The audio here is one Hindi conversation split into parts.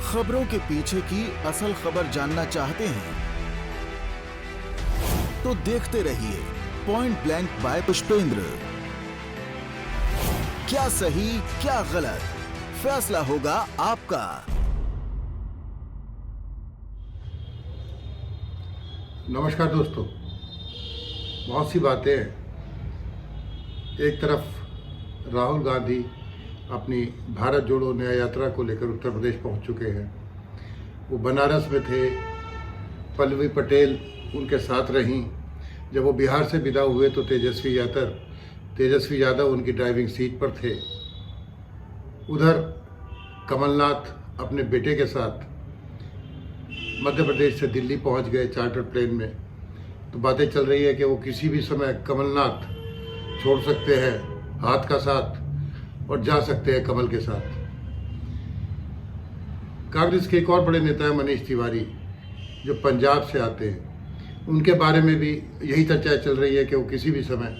खबरों के पीछे की असल खबर जानना चाहते हैं तो देखते रहिए पॉइंट ब्लैंक बाय पुष्पेंद्र। क्या सही क्या गलत, फैसला होगा आपका। नमस्कार दोस्तों, बहुत सी बातें हैं। एक तरफ राहुल गांधी अपनी भारत जोड़ो न्याय यात्रा को लेकर उत्तर प्रदेश पहुंच चुके हैं। वो बनारस में थे, पल्लवी पटेल उनके साथ रहीं। जब वो बिहार से विदा हुए तो तेजस्वी यादव उनकी ड्राइविंग सीट पर थे। उधर कमलनाथ अपने बेटे के साथ मध्य प्रदेश से दिल्ली पहुंच गए चार्टर प्लेन में। तो बातें चल रही है कि वो किसी भी समय कमलनाथ छोड़ सकते हैं हाथ का साथ और जा सकते हैं कमल के साथ। कांग्रेस के एक और बड़े नेता हैं मनीष तिवारी, जो पंजाब से आते हैं। उनके बारे में भी यही चर्चा चल रही है कि वो किसी भी समय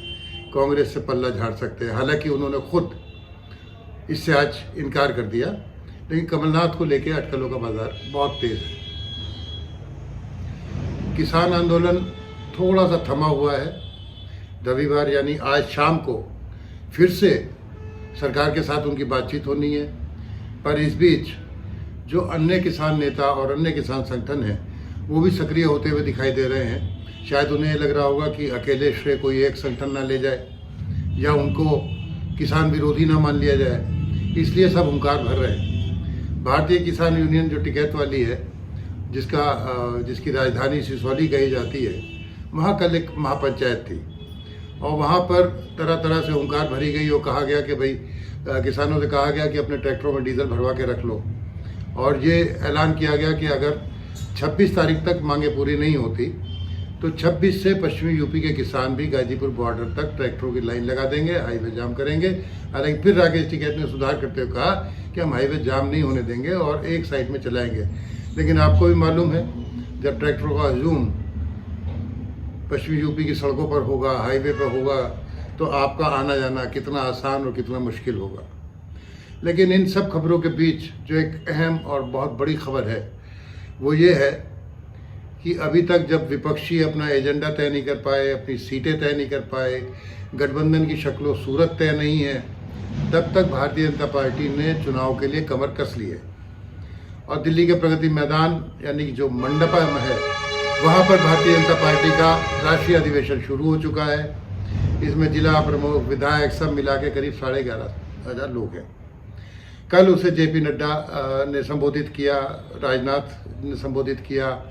कांग्रेस से पल्ला झाड़ सकते हैं। हालांकि उन्होंने खुद इससे आज इनकार कर दिया, लेकिन कमलनाथ को लेकर अटकलों का बाजार बहुत तेज है। किसान आंदोलन थोड़ा सा थमा हुआ है। रविवार यानी आज शाम को फिर से सरकार के साथ उनकी बातचीत होनी है, पर इस बीच जो अन्य किसान नेता और अन्य किसान संगठन हैं वो भी सक्रिय होते हुए दिखाई दे रहे हैं। शायद उन्हें लग रहा होगा कि अकेले श्रेय कोई एक संगठन ना ले जाए या उनको किसान विरोधी ना मान लिया जाए, इसलिए सब हुंकार भर रहे हैं। भारतीय किसान यूनियन जो टिकैत वाली है, जिसकी राजधानी सिसौली कही जाती है, वहाँ कल एक महापंचायत थी और वहाँ पर तरह तरह से हुंकार भरी गई और कहा गया कि भाई किसानों से कहा गया कि अपने ट्रैक्टरों में डीजल भरवा के रख लो। और ये ऐलान किया गया कि अगर 26 तारीख तक मांगे पूरी नहीं होती तो 26 से पश्चिमी यूपी के किसान भी गाजीपुर बॉर्डर तक ट्रैक्टरों की लाइन लगा देंगे, हाईवे जाम करेंगे। हालांकि फिर राकेश टिकैत ने सुधार करते हुए कहा कि हम हाईवे जाम नहीं होने देंगे और एक साइड में चलाएंगे। लेकिन आपको भी मालूम है, जब ट्रैक्टरों का हजूम पश्चिमी यूपी की सड़कों पर होगा, हाईवे पर होगा, तो आपका आना जाना कितना आसान और कितना मुश्किल होगा। लेकिन इन सब खबरों के बीच जो एक अहम और बहुत बड़ी खबर है वो ये है कि अभी तक जब विपक्षी अपना एजेंडा तय नहीं कर पाए, अपनी सीटें तय नहीं कर पाए, गठबंधन की शक्लो सूरत तय नहीं है, तब तक भारतीय जनता पार्टी ने चुनाव के लिए कमर कस ली है। और दिल्ली के प्रगति मैदान यानी कि जो मंडपम है, वहाँ पर भारतीय जनता पार्टी का राष्ट्रीय अधिवेशन शुरू हो चुका है। इसमें जिला प्रमुख, विधायक सब मिला के करीब 11,500 लोग हैं। कल उसे जेपी नड्डा ने संबोधित किया, राजनाथ ने संबोधित किया,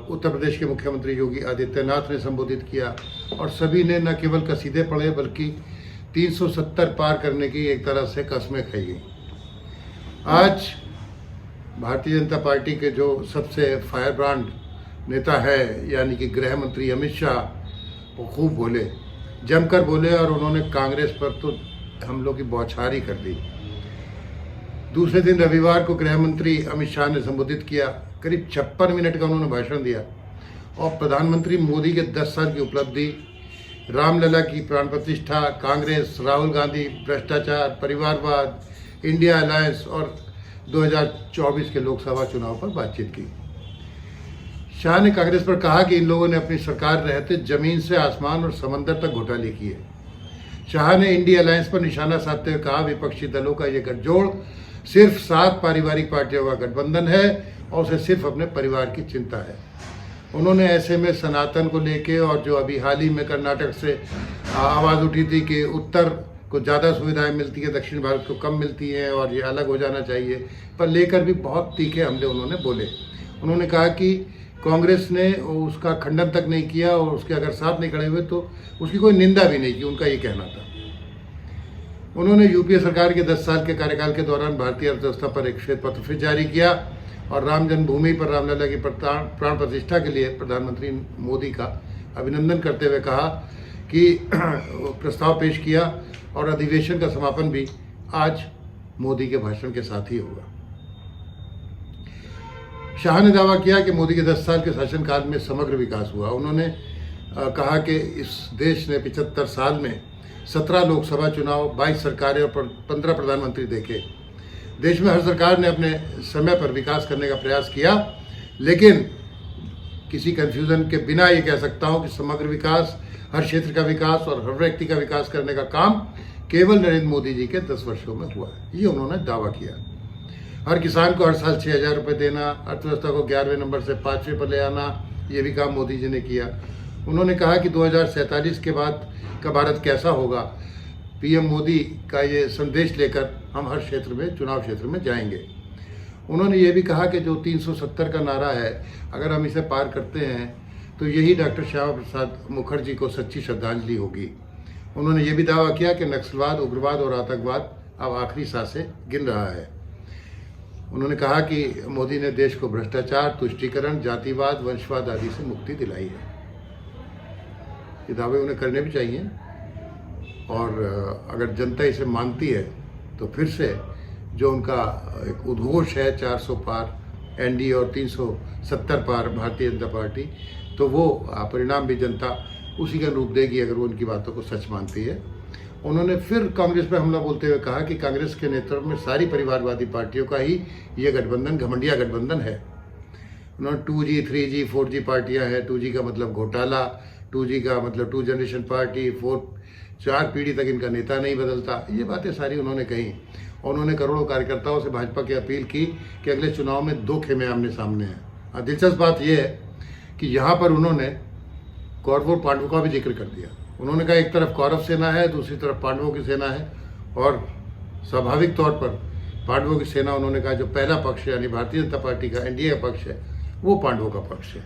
उत्तर प्रदेश के मुख्यमंत्री योगी आदित्यनाथ ने संबोधित किया और सभी ने न केवल कसीदे पढ़े बल्कि 370 पार करने की एक तरह से कस्में खाई गई। आज भारतीय जनता पार्टी के जो सबसे फायर ब्रांड नेता है यानी कि गृह मंत्री अमित शाह, वो खूब बोले, जमकर बोले और उन्होंने कांग्रेस पर तो हमलों की बौछारी कर दी। दूसरे दिन रविवार को गृह मंत्री अमित शाह ने संबोधित किया। करीब 56 मिनट का उन्होंने भाषण दिया और प्रधानमंत्री मोदी के 10 साल की उपलब्धि, रामलला की प्राण प्रतिष्ठा, कांग्रेस, राहुल गांधी, भ्रष्टाचार, परिवारवाद, इंडिया अलायंस और 2024 के लोकसभा चुनाव पर बातचीत की। शाह ने कांग्रेस पर कहा कि इन लोगों ने अपनी सरकार रहते जमीन से आसमान और समंदर तक घोटाले किए। शाह ने इंडिया अलायंस पर निशाना साधते हुए कहा, विपक्षी दलों का ये गठजोड़ सिर्फ 7 पारिवारिक पार्टियों का गठबंधन है और उसे सिर्फ अपने परिवार की चिंता है। उन्होंने ऐसे में सनातन को लेके और जो अभी हाल ही में कर्नाटक से आवाज़ उठी थी कि उत्तर को ज़्यादा सुविधाएं मिलती है, दक्षिण भारत को कम मिलती हैं और ये अलग हो जाना चाहिए, पर लेकर भी बहुत तीखे हमले उन्होंने बोले। उन्होंने कहा कि कांग्रेस ने उसका खंडन तक नहीं किया और उसके अगर साथ नहीं खड़े हुए तो उसकी कोई निंदा भी नहीं की, उनका ये कहना था। उन्होंने यूपीए सरकार के 10 साल के कार्यकाल के दौरान भारतीय अर्थव्यवस्था पर एक श्वेत पत्र फिर जारी किया और राम जन्मभूमि पर रामलला की प्राण प्रतिष्ठा के लिए प्रधानमंत्री मोदी का अभिनंदन करते हुए कहा कि प्रस्ताव पेश किया और अधिवेशन का समापन भी आज मोदी के भाषण के साथ ही होगा। शाह ने दावा किया कि मोदी के 10 साल के शासनकाल में समग्र विकास हुआ। उन्होंने कहा कि इस देश ने 75 साल में 17 लोकसभा चुनाव, 22 सरकारें और 15 प्रधानमंत्री देखे। देश में हर सरकार ने अपने समय पर विकास करने का प्रयास किया, लेकिन किसी कन्फ्यूज़न के बिना ये कह सकता हूँ कि समग्र विकास, हर क्षेत्र का विकास और हर व्यक्ति का विकास करने का काम केवल नरेंद्र मोदी जी के 10 वर्षों में हुआ है। ये उन्होंने दावा किया। हर किसान को हर साल 6,000 रुपये देना, अर्थव्यवस्था को 11वें नंबर से 5वें पर ले आना, ये भी काम मोदी जी ने किया। उन्होंने कहा कि 2047 के बाद का भारत कैसा होगा, पीएम मोदी का ये संदेश लेकर हम हर क्षेत्र में, चुनाव क्षेत्र में जाएंगे। उन्होंने ये भी कहा कि जो 370 का नारा है, अगर हम इसे पार करते हैं तो यही डॉक्टर श्यामा प्रसाद मुखर्जी को सच्ची श्रद्धांजलि होगी। उन्होंने ये भी दावा किया कि नक्सलवाद, उग्रवाद और आतंकवाद अब आखिरी सांसें गिन रहा है। उन्होंने कहा कि मोदी ने देश को भ्रष्टाचार, तुष्टीकरण, जातिवाद, वंशवाद आदि से मुक्ति दिलाई है। ये दावे उन्हें करने भी चाहिए, और अगर जनता इसे मानती है तो फिर से जो उनका एक उद्घोष है 400 पार एनडीए और 370 पार भारतीय जनता पार्टी, तो वो परिणाम भी जनता उसी का रूप देगी अगर वो उनकी बातों को सच मानती है। उन्होंने फिर कांग्रेस पर हमला बोलते हुए कहा कि कांग्रेस के नेतृत्व में सारी परिवारवादी पार्टियों का ही ये गठबंधन घमंडिया गठबंधन है। उन्होंने 2G, 3G, 4G पार्टियां हैं। 2G का मतलब घोटाला, 2G का मतलब 2 जनरेशन पार्टी, 4 पीढ़ी तक इनका नेता नहीं बदलता, ये बातें सारी उन्होंने कही। और उन्होंने करोड़ों कार्यकर्ताओं से भाजपा की अपील की कि अगले चुनाव में 2 खेमे आमने सामने हैं। दिलचस्प बात यह है कि यहाँ पर उन्होंने कौरवों और पांडवों का भी जिक्र कर दिया। उन्होंने कहा एक तरफ कौरव सेना है, दूसरी तरफ पांडवों की सेना है, और स्वाभाविक तौर पर पांडवों की सेना, उन्होंने कहा जो पहला पक्ष है यानी भारतीय जनता पार्टी का एनडीए का पक्ष है, वो पांडवों का पक्ष है।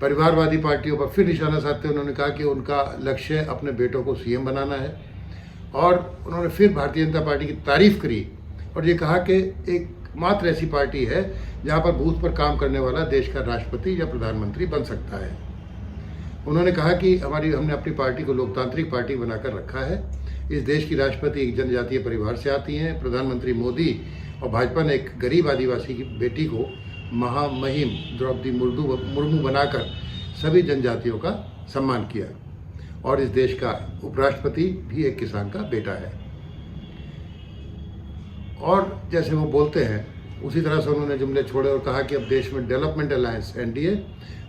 परिवारवादी पार्टियों पर फिर निशाना साधते उन्होंने कहा कि उनका लक्ष्य अपने बेटों को सीएम बनाना है, और उन्होंने फिर भारतीय जनता पार्टी की तारीफ करी और ये कहा कि एकमात्र ऐसी पार्टी है जहां पर बूथ पर काम करने वाला देश का राष्ट्रपति या प्रधानमंत्री बन सकता है। उन्होंने कहा कि हमने अपनी पार्टी को लोकतांत्रिक पार्टी बनाकर रखा है। इस देश की राष्ट्रपति एक जनजातीय परिवार से आती हैं। प्रधानमंत्री मोदी और भाजपा ने एक गरीब आदिवासी की बेटी को महामहिम द्रौपदी मुर्मू बनाकर सभी जनजातियों का सम्मान किया, और इस देश का उपराष्ट्रपति भी एक किसान का बेटा है। और जैसे वो बोलते हैं उसी तरह से उन्होंने जुमले छोड़े और कहा कि अब देश में डेवलपमेंट अलायंस एनडीए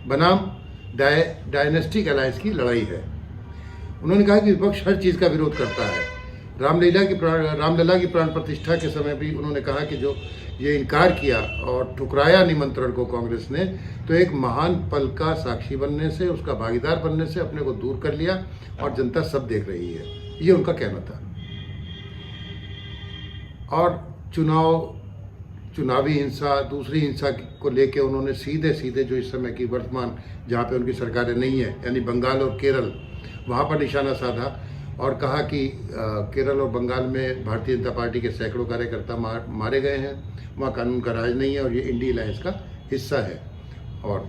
बनाम डायनेस्टिक अलायंस की लड़ाई है। उन्होंने कहा कि विपक्ष हर चीज़ का विरोध करता है। रामलला की प्राण प्रतिष्ठा के समय भी उन्होंने कहा कि जो ये इनकार किया और ठुकराया निमंत्रण को कांग्रेस ने, तो एक महान पल का साक्षी बनने से, उसका भागीदार बनने से अपने को दूर कर लिया, और जनता सब देख रही है, ये उनका कहना था। और चुनावी हिंसा, दूसरी हिंसा को लेके उन्होंने सीधे सीधे जो इस समय की वर्तमान जहाँ पे उनकी सरकारें नहीं है यानी बंगाल और केरल, वहाँ पर निशाना साधा और कहा कि केरल और बंगाल में भारतीय जनता पार्टी के सैकड़ों कार्यकर्ता मारे गए हैं, वहाँ कानून का राज नहीं है और ये इंडी अलायंस का हिस्सा है। और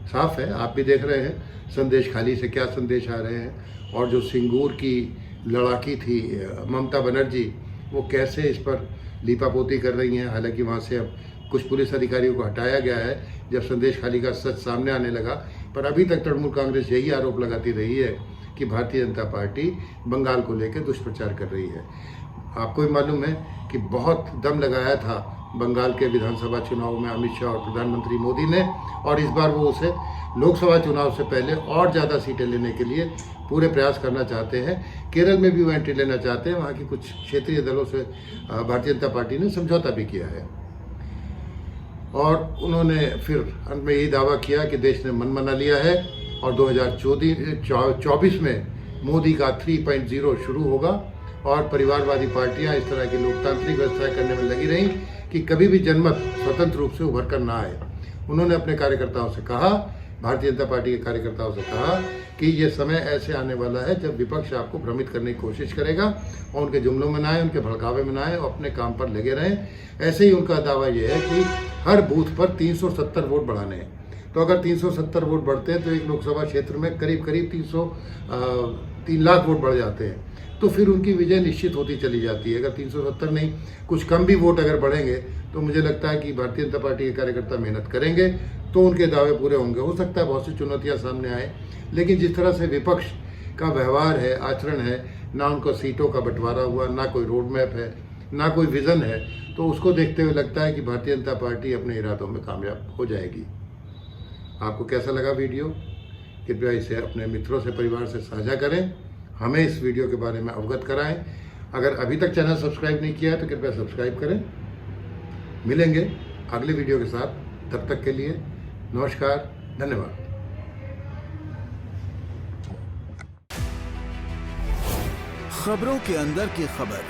साफ है, आप भी देख रहे हैं संदेश खाली से क्या संदेश आ रहे हैं। और जो सिंगूर की लड़ाकी थी ममता बनर्जी, वो कैसे इस पर लीपापोती कर रही हैं। हालांकि वहाँ से अब कुछ पुलिस अधिकारियों को हटाया गया है जब संदेश खाली का सच सामने आने लगा, पर अभी तक तृणमूल कांग्रेस यही आरोप लगाती रही है कि भारतीय जनता पार्टी बंगाल को लेकर दुष्प्रचार कर रही है। आपको भी मालूम है कि बहुत दम लगाया था बंगाल के विधानसभा चुनाव में अमित शाह और प्रधानमंत्री मोदी ने, और इस बार वो उसे लोकसभा चुनाव से पहले और ज़्यादा सीटें लेने के लिए पूरे प्रयास करना चाहते हैं। केरल में भी वो एंट्री लेना चाहते हैं। वहाँ की कुछ क्षेत्रीय दलों से भारतीय जनता पार्टी ने समझौता भी किया है। और उन्होंने फिर अंत में यही दावा किया कि देश ने मन बना लिया है और 2024 में मोदी का 3.0 शुरू होगा, और परिवारवादी पार्टियां इस तरह की लोकतांत्रिक व्यवस्था करने में लगी रहीं कि कभी भी जनमत स्वतंत्र रूप से उभर कर ना आए। उन्होंने अपने कार्यकर्ताओं से कहा, भारतीय जनता पार्टी के कार्यकर्ताओं से कहा कि ये समय ऐसे आने वाला है जब विपक्ष आपको भ्रमित करने की कोशिश करेगा और उनके जुमलों में ना आए, उनके भड़कावे में ना आए और अपने काम पर लगे रहें। ऐसे ही उनका दावा ये है कि हर बूथ पर 370 वोट बढ़ाने हैं। तो अगर 370 वोट बढ़ते हैं तो एक लोकसभा क्षेत्र में करीब 3 लाख वोट बढ़ जाते हैं, तो फिर उनकी विजय निश्चित होती चली जाती है। अगर 370 नहीं, कुछ कम भी वोट अगर बढ़ेंगे तो मुझे लगता है कि भारतीय जनता पार्टी के कार्यकर्ता मेहनत करेंगे तो उनके दावे पूरे होंगे। हो सकता है बहुत सी चुनौतियां सामने आए, लेकिन जिस तरह से विपक्ष का व्यवहार है, आचरण है, ना उनको सीटों का बंटवारा हुआ, ना कोई रोड मैप है, ना कोई विज़न है, तो उसको देखते हुए लगता है कि भारतीय जनता पार्टी अपने इरादों में कामयाब हो जाएगी। आपको कैसा लगा वीडियो? कृपया इसे अपने मित्रों से, परिवार से साझा करें, हमें इस वीडियो के बारे में अवगत कराएं। अगर अभी तक चैनल सब्सक्राइब नहीं किया है तो कृपया सब्सक्राइब करें। मिलेंगे अगले वीडियो के साथ, तब तक के लिए नमस्कार, धन्यवाद। खबरों के अंदर की खबर,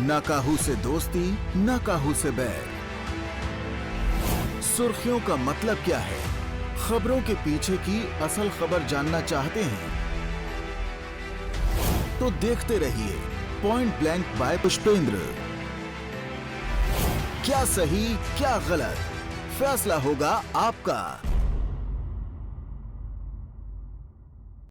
ना काहू से दोस्ती, ना काहू से बैर। सुर्खियों का मतलब क्या है? खबरों के पीछे की असल खबर जानना चाहते हैं तो देखते रहिए पॉइंट ब्लैंक बाय पुष्पेंद्र। क्या सही, क्या गलत, फैसला होगा आपका।